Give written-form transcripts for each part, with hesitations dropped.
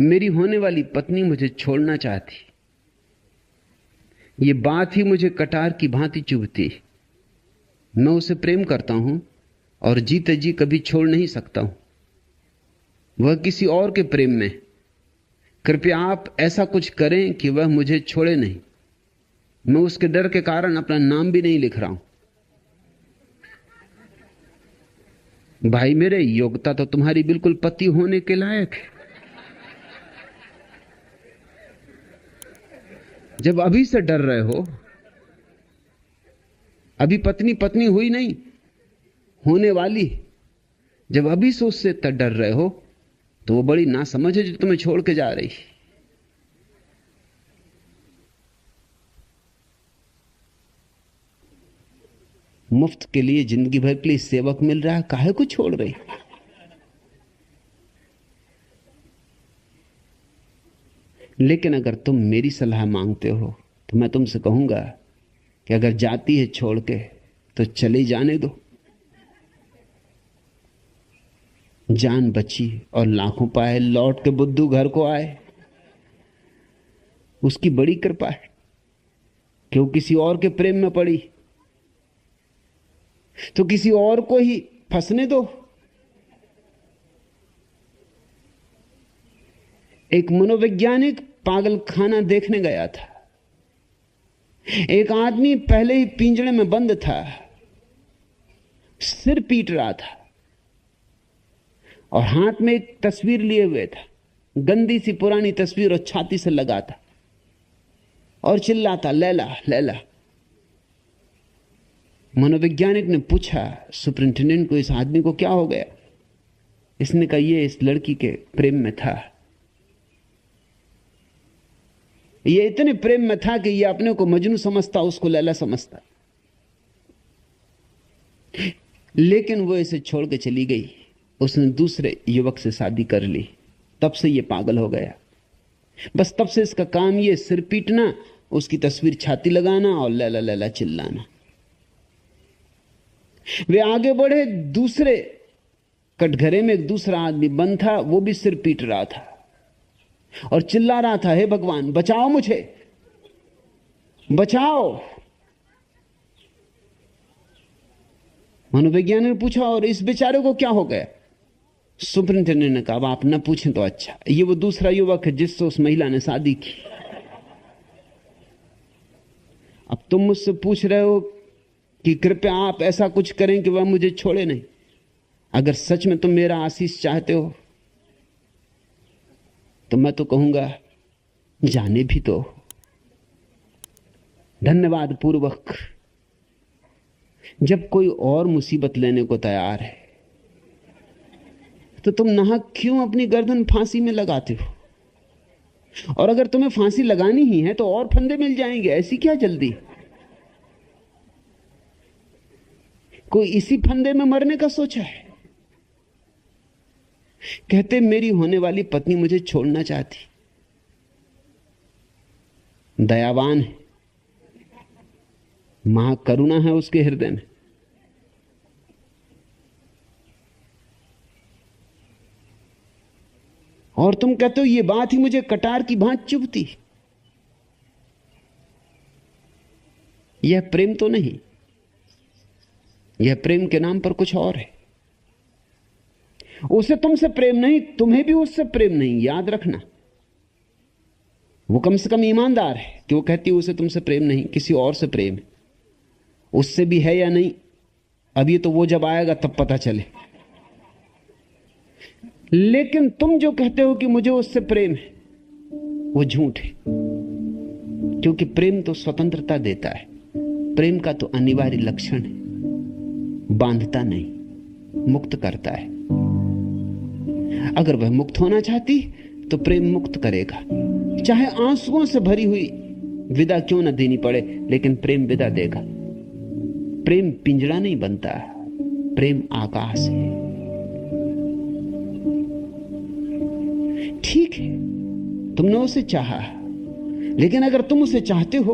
मेरी होने वाली पत्नी मुझे छोड़ना चाहती। ये बात ही मुझे कटार की भांति चुभती। मैं उसे प्रेम करता हूं और जीते जी कभी छोड़ नहीं सकता हूं। वह किसी और के प्रेम में। कृपया आप ऐसा कुछ करें कि वह मुझे छोड़े नहीं। मैं उसके डर के कारण अपना नाम भी नहीं लिख रहा हूं। भाई मेरे, योग्यता तो तुम्हारी बिल्कुल पति होने के लायक है। जब अभी से डर रहे हो, अभी पत्नी पत्नी हुई नहीं, होने वाली, जब अभी से उससे डर रहे हो, तो वो बड़ी नासमझ है जो तुम्हें छोड़ के जा रही। मुफ्त के लिए जिंदगी भर के लिए सेवक मिल रहा है, काहे को छोड़ रही? लेकिन अगर तुम मेरी सलाह मांगते हो तो मैं तुमसे कहूंगा कि अगर जाती है छोड़ के तो चले जाने दो। जान बची और लाखों पाए, लौट के बुद्धू घर को आए, उसकी बड़ी कृपा है कि वो किसी और के प्रेम में पड़ी। तो किसी और को ही फंसने दो। एक मनोवैज्ञानिक पागल खाना देखने गया था। एक आदमी पहले ही पिंजड़े में बंद था, सिर पीट रहा था और हाथ में एक तस्वीर लिए हुए था, गंदी सी पुरानी तस्वीर, और छाती से लगाता और चिल्लाता, लैला लैला। मनोवैज्ञानिक ने पूछा सुपरिंटेंडेंट को, इस आदमी को क्या हो गया? इसने कहा, ये इस लड़की के प्रेम में था। ये इतने प्रेम में था कि ये अपने को मजनू समझता, उसको लैला समझता। लेकिन वो इसे छोड़ के चली गई। उसने दूसरे युवक से शादी कर ली। तब से ये पागल हो गया। बस तब से इसका काम ये सिर पीटना, उसकी तस्वीर छाती लगाना और लैला लैला चिल्लाना। वे आगे बढ़े। दूसरे कटघरे में एक दूसरा आदमी बंद था, वो भी सिर पीट रहा था और चिल्ला रहा था, हे भगवान बचाओ मुझे, बचाओ। मनोवैज्ञानिक ने पूछा, और इस बेचारे को क्या हो गया? सुपरिंटेंडेंट ने कहा, आप न पूछें तो अच्छा। ये वो दूसरा युवक है जिससे उस महिला ने शादी की। अब तुम मुझसे पूछ रहे हो कि कृपया आप ऐसा कुछ करें कि वह मुझे छोड़े नहीं। अगर सच में तुम मेरा आशीष चाहते हो तो मैं तो कहूंगा जाने भी दो, धन्यवाद पूर्वक। जब कोई और मुसीबत लेने को तैयार है तो तुम नाहक क्यों अपनी गर्दन फांसी में लगाते हो? और अगर तुम्हें फांसी लगानी ही है तो और फंदे मिल जाएंगे, ऐसी क्या जल्दी? कोई इसी फंदे में मरने का सोचा है? कहते मेरी होने वाली पत्नी मुझे छोड़ना चाहती। दयावान है, महाकरुणा है उसके हृदय में। और तुम कहते हो ये बात ही मुझे कटार की भांति चुभती। यह प्रेम तो नहीं, यह प्रेम के नाम पर कुछ और है। उसे तुमसे प्रेम नहीं, तुम्हें भी उससे प्रेम नहीं, याद रखना। वो कम से कम ईमानदार है कि वो कहती है उसे तुमसे प्रेम नहीं, किसी और से प्रेम है। उससे भी है या नहीं, अब ये तो वो जब आएगा तब पता चले। लेकिन तुम जो कहते हो कि मुझे उससे प्रेम है, वो झूठ है। क्योंकि प्रेम तो स्वतंत्रता देता है, प्रेम का तो अनिवार्य लक्षण है, बांधता नहीं, मुक्त करता है। अगर वह मुक्त होना चाहती तो प्रेम मुक्त करेगा, चाहे आंसुओं से भरी हुई विदा क्यों न देनी पड़े, लेकिन प्रेम विदा देगा। प्रेम पिंजड़ा नहीं बनता, प्रेम आकाश है। ठीक है, तुमने उसे चाहा, लेकिन अगर तुम उसे चाहते हो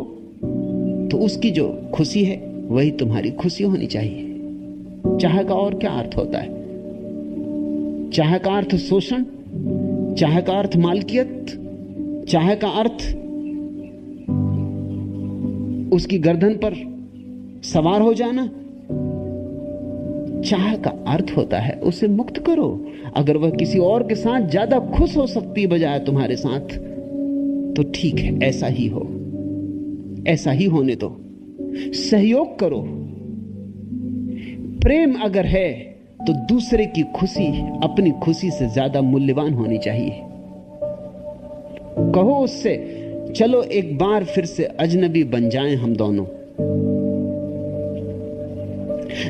तो उसकी जो खुशी है वही तुम्हारी खुशी होनी चाहिए। चाह का और क्या अर्थ होता है? चाह का अर्थ शोषण, चाह का अर्थ मालकियत, चाह का अर्थ उसकी गर्दन पर सवार हो जाना। चाह का अर्थ होता है उसे मुक्त करो। अगर वह किसी और के साथ ज्यादा खुश हो सकती है बजाय तुम्हारे साथ, तो ठीक है, ऐसा ही हो, ऐसा ही होने दो। सहयोग करो। प्रेम अगर है तो दूसरे की खुशी अपनी खुशी से ज्यादा मूल्यवान होनी चाहिए। कहो उससे, चलो एक बार फिर से अजनबी बन जाएं हम दोनों।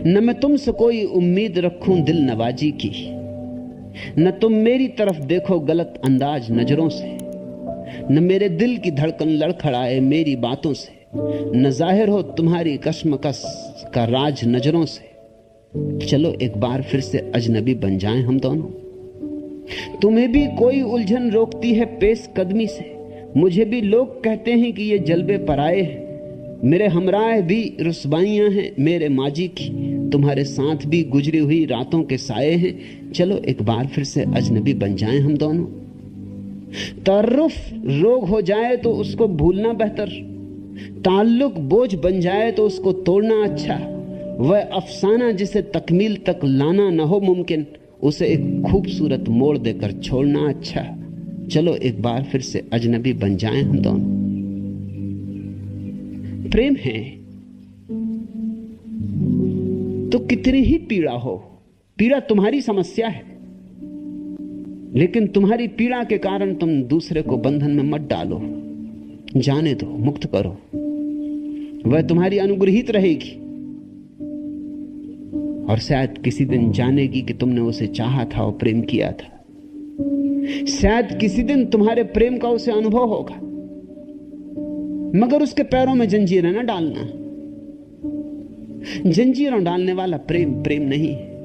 न मैं तुमसे कोई उम्मीद रखूं दिल नवाजी की, न तुम मेरी तरफ देखो गलत अंदाज नजरों से, न मेरे दिल की धड़कन लड़खड़ाए मेरी बातों से, न जाहिर हो तुम्हारी कश्मकश का राज नजरों से। चलो एक बार फिर से अजनबी बन जाएं हम दोनों। तुम्हें भी कोई उलझन रोकती है पेश कदमी से, मुझे भी लोग कहते हैं कि ये जलवे पराए हैं। मेरे हमराह भी रुस्वाइयां हैं मेरे माजी की, तुम्हारे साथ भी गुजरी हुई रातों के साए हैं। चलो एक बार फिर से अजनबी बन जाएं हम दोनों। तारुफ रोग हो जाए तो उसको भूलना बेहतर, ताल्लुक बोझ बन जाए तो उसको तोड़ना अच्छा। वह अफसाना जिसे तकमील तक लाना न हो मुमकिन, उसे एक खूबसूरत मोड़ देकर छोड़ना अच्छा। चलो एक बार फिर से अजनबी बन जाएं हम दोनों। प्रेम है तो कितनी ही पीड़ा हो, पीड़ा तुम्हारी समस्या है, लेकिन तुम्हारी पीड़ा के कारण तुम दूसरे को बंधन में मत डालो। जाने दो, मुक्त करो। वह तुम्हारी अनुग्रहित रहेगी और शायद किसी दिन जानेगी कि तुमने उसे चाहा था और प्रेम किया था। शायद किसी दिन तुम्हारे प्रेम का उसे अनुभव होगा, मगर उसके पैरों में जंजीरें न डालना। जंजीरों डालने वाला प्रेम प्रेम नहीं है।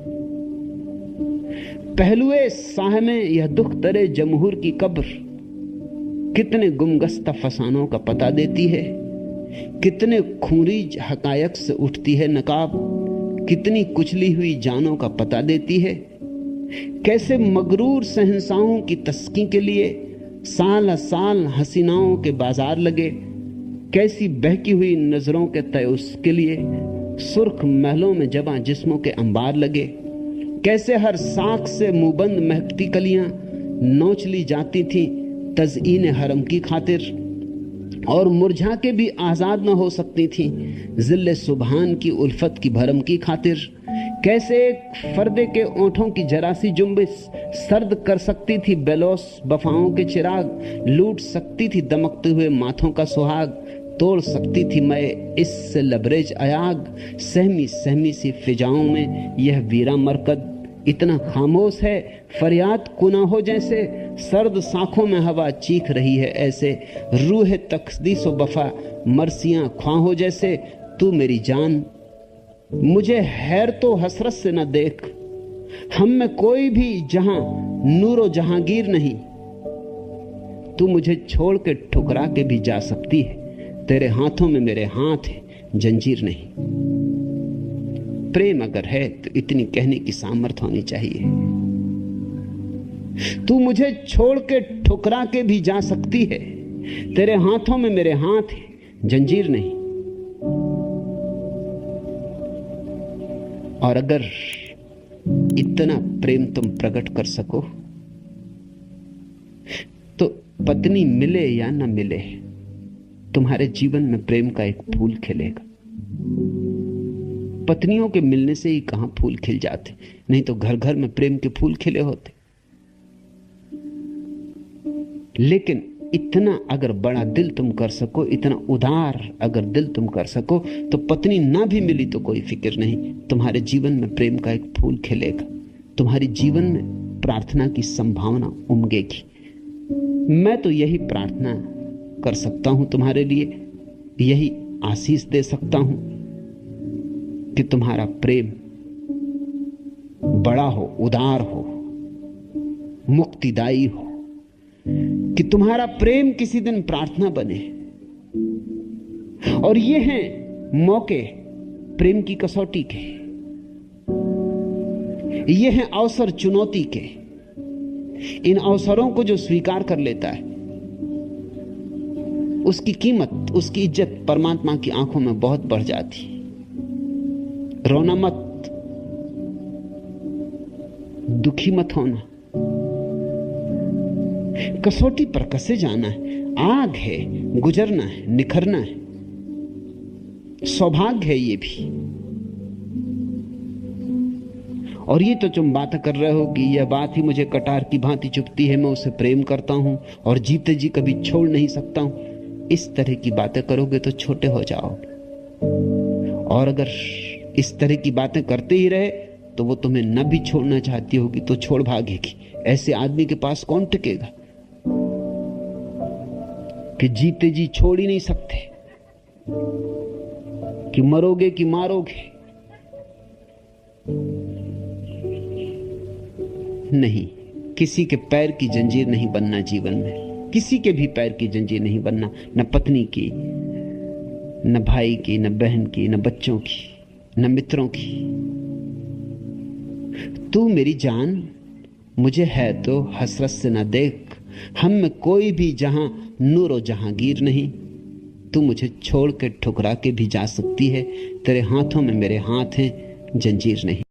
पहलुए साह में यह दुख तरे जमहूर की कब्र, कितने गुमगस्ता फसानों का पता देती है, कितने खूरीज हकायक से उठती है नकाब, कितनी कुचली हुई जानों का पता देती है। कैसे मगरूर सहनसाओं की तस्की के लिए साल साल हसीनाओं के बाजार लगे, कैसी बहकी हुई नजरों के तयस के लिए सुर्ख महलों में जवां जिस्मों के अंबार लगे। कैसे हर साख से मुंहबंद महकती कलियां नोच ली जाती थी तज़ईन हरम की खातिर, और मुरझा के भी आजाद न हो सकती थी जिल्ले सुबहान की उल्फत की भरम की खातिर। कैसे एक फर्दे के ओंठों की जरासी जुम्बिश सर्द कर सकती थी बेलोस वफाओं के चिराग, लूट सकती थी दमकते हुए माथों का सुहाग, तोड़ सकती थी मैं इससे लबरेज अयाग। सहमी सहमी सी फिजाओं में यह वीरा मरकद इतना खामोश है, फरियाद कुना हो जैसे सर्द साखों में हवा चीख रही है ऐसे। रूह तकदीस व वफा मरसियां ख्वां हो जैसे, तू मेरी जान मुझे हैर तो हसरत से न देख। हम में कोई भी जहां नूरो जहांगीर नहीं, तू मुझे छोड़ के ठुकरा के भी जा सकती है। तेरे हाथों में मेरे हाथ है, जंजीर नहीं। प्रेम अगर है तो इतनी कहने की सामर्थ्य होनी चाहिए, तू मुझे छोड़ के ठुकरा के भी जा सकती है। तेरे हाथों में मेरे हाथ है, जंजीर नहीं। और अगर इतना प्रेम तुम प्रकट कर सको तो पत्नी मिले या न मिले, तुम्हारे जीवन में प्रेम का एक फूल खिलेगा। पत्नियों के मिलने से ही कहां फूल खिल जाते, नहीं तो घर घर में प्रेम के फूल खिले होते। लेकिन इतना अगर बड़ा दिल तुम कर सको, इतना उदार अगर दिल तुम कर सको, तो पत्नी ना भी मिली तो कोई फिक्र नहीं, तुम्हारे जीवन में प्रेम का एक फूल खिलेगा। तुम्हारे जीवन में प्रार्थना की संभावना उमगेगी। मैं तो यही प्रार्थना कर सकता हूं तुम्हारे लिए, यही आशीष दे सकता हूं कि तुम्हारा प्रेम बड़ा हो, उदार हो, मुक्तिदायी हो, कि तुम्हारा प्रेम किसी दिन प्रार्थना बने। और ये हैं मौके प्रेम की कसौटी के, ये हैं अवसर चुनौती के, इन अवसरों को जो स्वीकार कर लेता है, उसकी कीमत, उसकी इज्जत परमात्मा की आंखों में बहुत बढ़ जाती। रोना मत, दुखी मत होना, कसौटी पर कसे जाना है। आग है, गुजरना है, निखरना है, सौभाग्य है ये भी। और ये तो तुम बात कर रहे हो कि यह बात ही मुझे कटार की भांति चुभती है, मैं उसे प्रेम करता हूं और जीते जी कभी छोड़ नहीं सकता हूं। इस तरह की बातें करोगे तो छोटे हो जाओगे, और अगर इस तरह की बातें करते ही रहे तो वो तुम्हें न भी छोड़ना चाहती होगी तो छोड़ भागेगी। ऐसे आदमी के पास कौन टिकेगा कि जीते जी छोड़ ही नहीं सकते, कि मरोगे कि मारोगे। नहीं, किसी के पैर की जंजीर नहीं बनना जीवन में, किसी के भी पैर की जंजीर नहीं बनना, न पत्नी की, न भाई की, न बहन की, न बच्चों की, न मित्रों की। तू मेरी जान, मुझे है तो हसरत से न देख, हम में कोई भी जहां नूर और जहांगीर नहीं। तू मुझे छोड़ के ठुकरा के भी जा सकती है, तेरे हाथों में मेरे हाथ हैं, जंजीर नहीं।